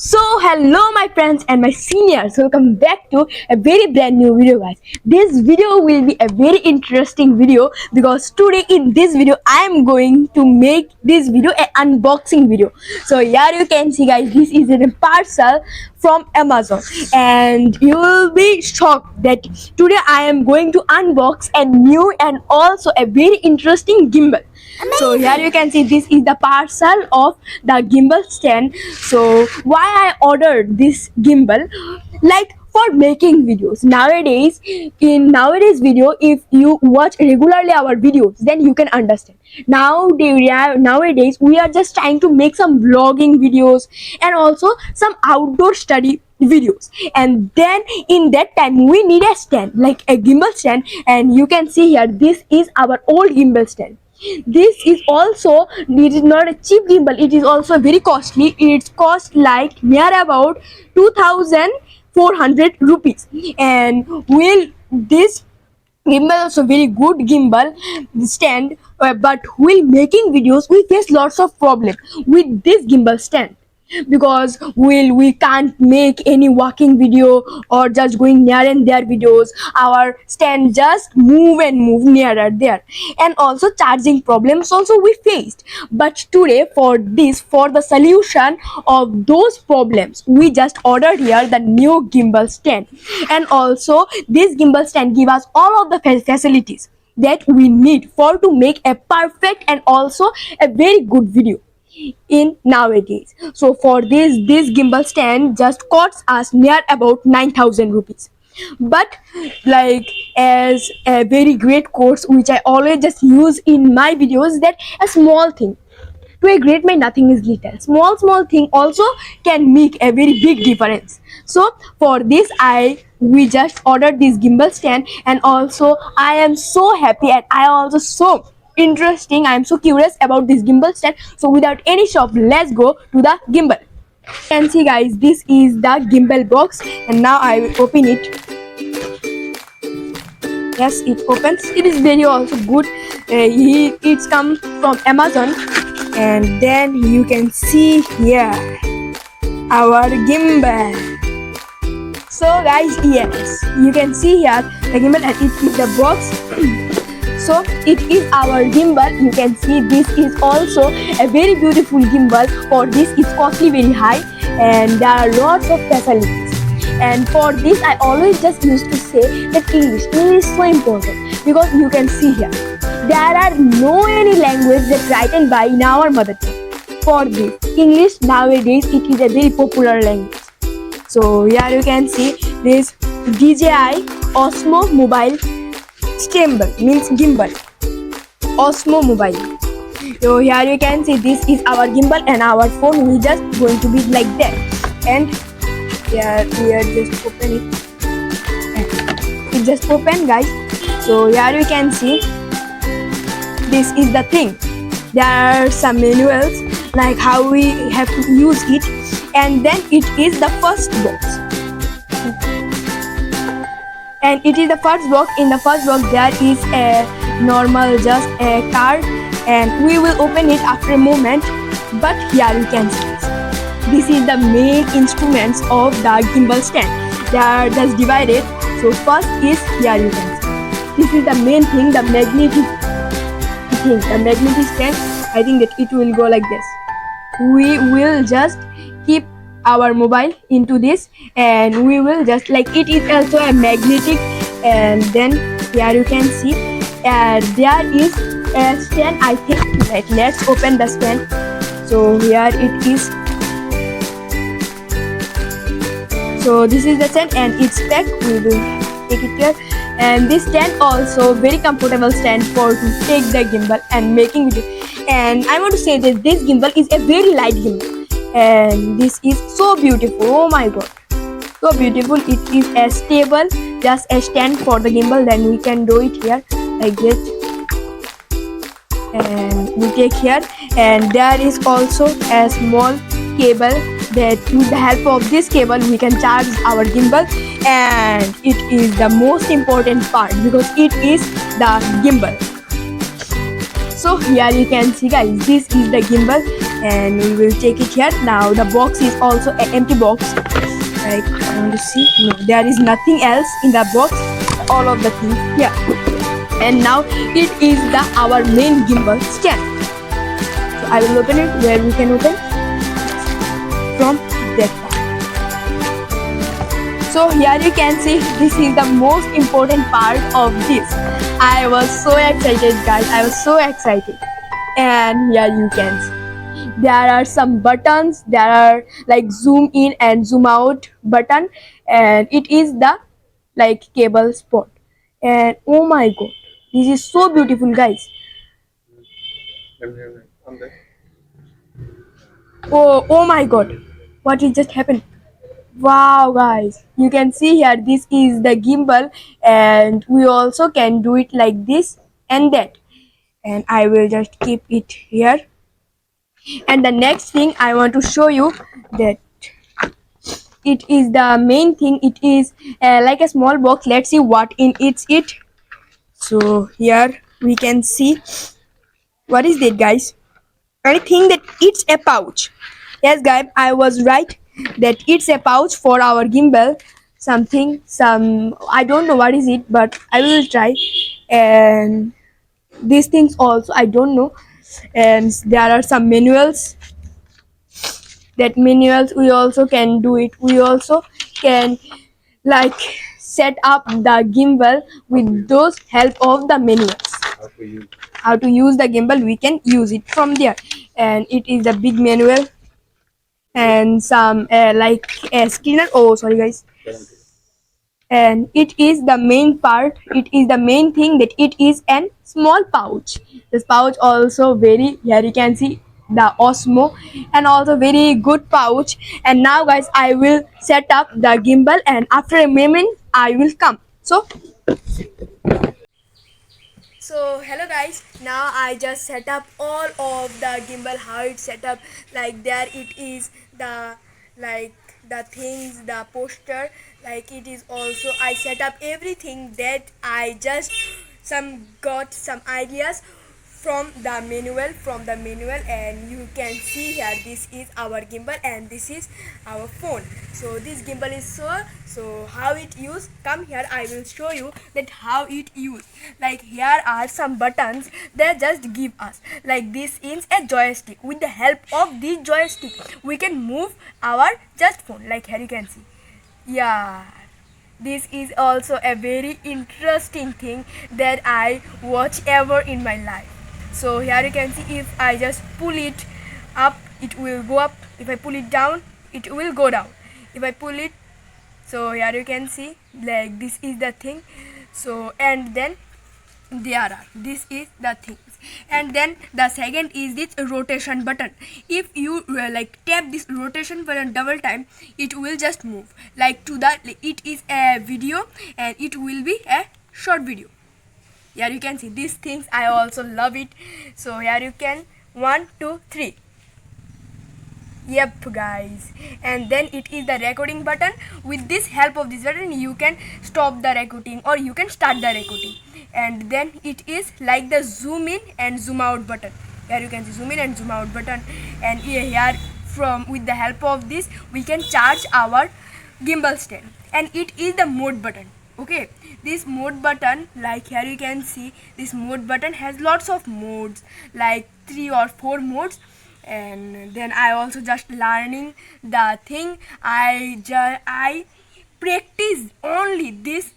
So hello my friends and my seniors, welcome back to a very brand new video guys. This video will be a very interesting video because today in this video I am going to make this video an unboxing video. So here you can see guys, this is a parcel from Amazon and you will be shocked that today I am going to unbox a new and also a very interesting gimbal. So here you can see this is the parcel of the gimbal stand. So why I ordered this gimbal? Like for making videos. Nowadays, in nowadays video, if you watch regularly our videos, then you can understand. Nowadays we are just trying to make some vlogging videos and also some outdoor study videos, and then in that time we need a stand like a gimbal stand, and you can see here this is our old gimbal stand. This is also, it is not a cheap gimbal, it is also very costly. It cost like near about 2400 rupees, and will this gimbal also very good gimbal stand, but while making videos we face lots of problem with this gimbal stand because we can't make any walking video or just going near and there videos. Our stand just move and move nearer there, and also charging problems also we faced. But today for the solution of those problems, we just ordered here the new gimbal stand, and also this gimbal stand give us all of the facilities that we need for to make a perfect and also a very good video in nowadays. So for this gimbal stand just costs us near about 9000 rupees, but like as a very great course which I always just use in my videos, that a small thing to a great man nothing is little. Small thing also can make a very big difference. So for this we just ordered this gimbal stand, and also I am so happy and I also so interesting, I am so curious about this gimbal stand. So without any shop, let's go to the gimbal. You can see guys, this is the gimbal box, and now I will open it. Yes, it opens. It is very also good. It's come from Amazon, and then you can see here our gimbal. So guys, yes, you can see here the gimbal, and it is the box. So it is our gimbal. You can see this is also a very beautiful gimbal. For this it's costly very high, and there are lots of facilities. And for this I always just used to say that English is so important, because you can see here there are no any language that written by in our mother tongue. For this English nowadays it is a very popular language. So here you can see this Dji OSMO mobile gimbal, means gimbal, Osmo mobile. So here you can see this is our gimbal, and our phone we just going to be like that, and here we are just open it just open guys. So here you can see this is the thing. There are some manuals like how we have to use it, and then it is the first box. And it is the first box. In the first box there is a normal just a card, and we will open it after a moment. But here you can see this is the main instruments of the gimbal stand. They are just divided. So first is here you can see this is the main thing, the magnetic thing, the magnetic stand. I think that it will go like this. We will just keep our mobile into this, and we will just like it is also a magnetic. And then here you can see there is a stand, I think. Right, let's open the stand. So here it is. So this is the stand and it's packed. We will take it here, and this stand also very comfortable stand for to take the gimbal and making video. And I want to say that this gimbal is a very light gimbal, and this is so beautiful. Oh my god, so beautiful. It is a stable, just a stand for the gimbal. Then we can do it here like this, and we take here, and there is also a small cable that with the help of this cable we can charge our gimbal. And it is the most important part because it is the gimbal. So here you can see guys, this is the gimbal, and we will take it here. Now the box is also an empty box. Like, I want to see. No, there is nothing else in the box. All of the things here. And now it is the our main gimbal stand. So I will open it. Where we can open from that part. So here you can see this is the most important part of this. I was so excited, guys. I was so excited. And here you can see there are some buttons. There are like zoom in and zoom out button, and it is the like cable spot. And oh my god, this is so beautiful, guys. Oh my god, what is just happened? Wow, guys, you can see here this is the gimbal, and we also can do it like this and that. And I will just keep it here. And the next thing I want to show you that it is the main thing. It is like a small box. Let's see what in it. So here we can see what is it, guys. I think that it's a pouch. Yes, guys, I was right that it's a pouch for our gimbal. Some I don't know what is it, but I will try. And these things also I don't know. And there are some manuals. That manuals we also can do it. We also can like set up the gimbal with those help of the manuals. How to use the gimbal, we can use it from there. And it is a big manual and some like a scanner. Oh, sorry, guys. And it is the main part. It is the main thing that it is an small pouch. This pouch also very, here you can see the Osmo, and also very good pouch. And now, guys, I will set up the gimbal, and after a moment I will come. So hello, guys, now I just set up all of the gimbal, how it's set up. Like there it is, the like the things, the poster, like it is also I set up everything that I just got some ideas from the manual. And you can see here this is our gimbal and this is our phone. So this gimbal is so how it used, come here, I will show you that how it used. Like here are some buttons they just give us. Like this is a joystick. With the help of this joystick we can move our just phone. Like here you can see, yeah, this is also a very interesting thing that I watch ever in my life. So here you can see, if I just pull it up it will go up, if I pull it down it will go down, if I pull it. So here you can see, like this is the thing. So and then this is the things. And then the second is this rotation button. If you like tap this rotation button double time, it will just move like to the, it is a video and it will be a short video. Here you can see these things, I also love it. So here you can 1 2 3. Yep, guys. And then it is the recording button. With this help of this button you can stop the recording or you can start the recording. And then it is like the zoom in and zoom out button. Here you can see zoom in and zoom out button. And here from with the help of this we can charge our gimbal stand. And it is the mode button. Okay, this mode button, like here you can see this mode button has lots of modes, like 3 or 4 modes. And then I also just learning the thing. I practice only this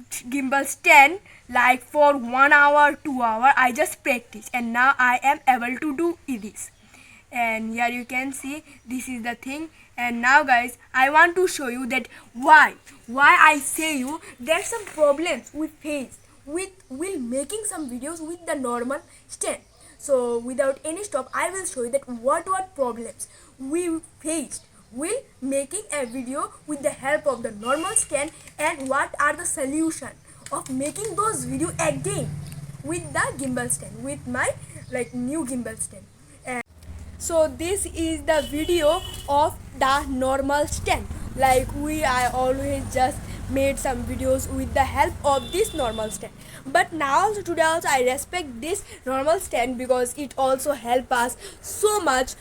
gimbal stand like for 1 hour 2 hour. I just practice and now I am able to do this. And here you can see this is the thing. And now, guys, I want to show you that why I say you there's some problems we face with while making some videos with the normal stand. So without any stop I will show you that what problems we faced while making a video with the help of the normal stand, and what are the solution of making those video again with the gimbal stand, with my like new gimbal stand. So this is the video of the normal stand. Like I always just made some videos with the help of this normal stand. But now also today also I respect this normal stand because it also help us so much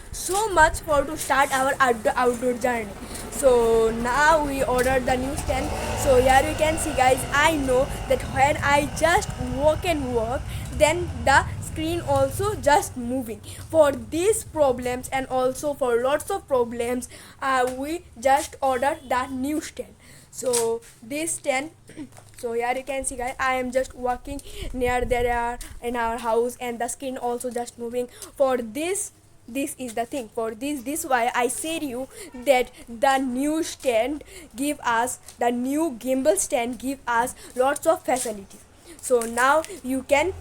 for to start our outdoor journey. So now we ordered the new stand. So here you can see guys, I know that when I just walk and walk, then the screen also just moving. For these problems and also for lots of problems, we just ordered the new stand. So this stand, so here you can see guys, I am just walking near there in our house and the screen also just moving. For this is the thing. For this why I said you that the new stand give us, the new gimbal stand give us lots of facilities. So now you can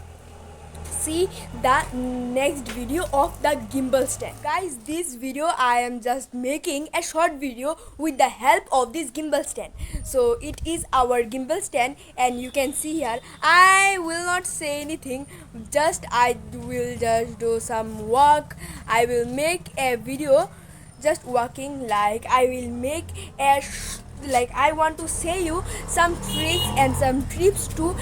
see the next video of the gimbal stand. Guys, this video I am just making a short video with the help of this gimbal stand. So it is our gimbal stand and you can see here, I will not say anything, just I will just do some work. I will make a video just walking, like I will make a like I want to say you some tricks and some tips to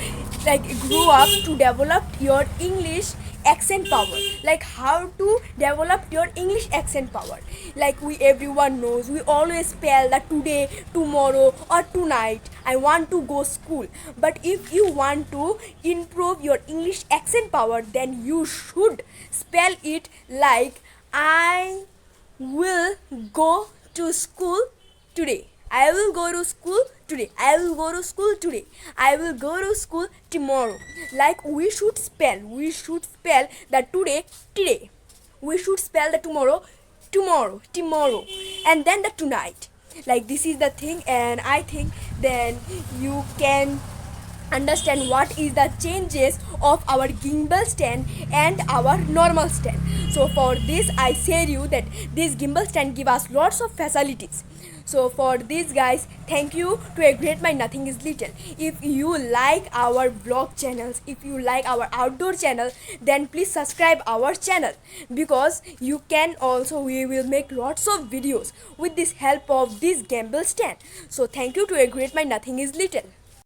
like grow up to develop your English accent power, like how to develop your English accent power. Like we everyone knows, we always spell that today, tomorrow or tonight I want to go school. But if you want to improve your English accent power, then you should spell it like I will go to school today. I will go to school today. I will go to school today. I will go to school tomorrow. Like we should spell the today. We should spell the tomorrow, and then the tonight. Like this is the thing, and I think then you can understand what is the changes of our gimbal stand and our normal stand. So for this I said you that this gimbal stand give us lots of facilities. So for this guys, thank you to a great mind nothing is little. If you like our vlog channels, if you like our outdoor channel, then please subscribe our channel, because you can also, we will make lots of videos with this help of this gimbal stand. So thank you to a great mind nothing is little.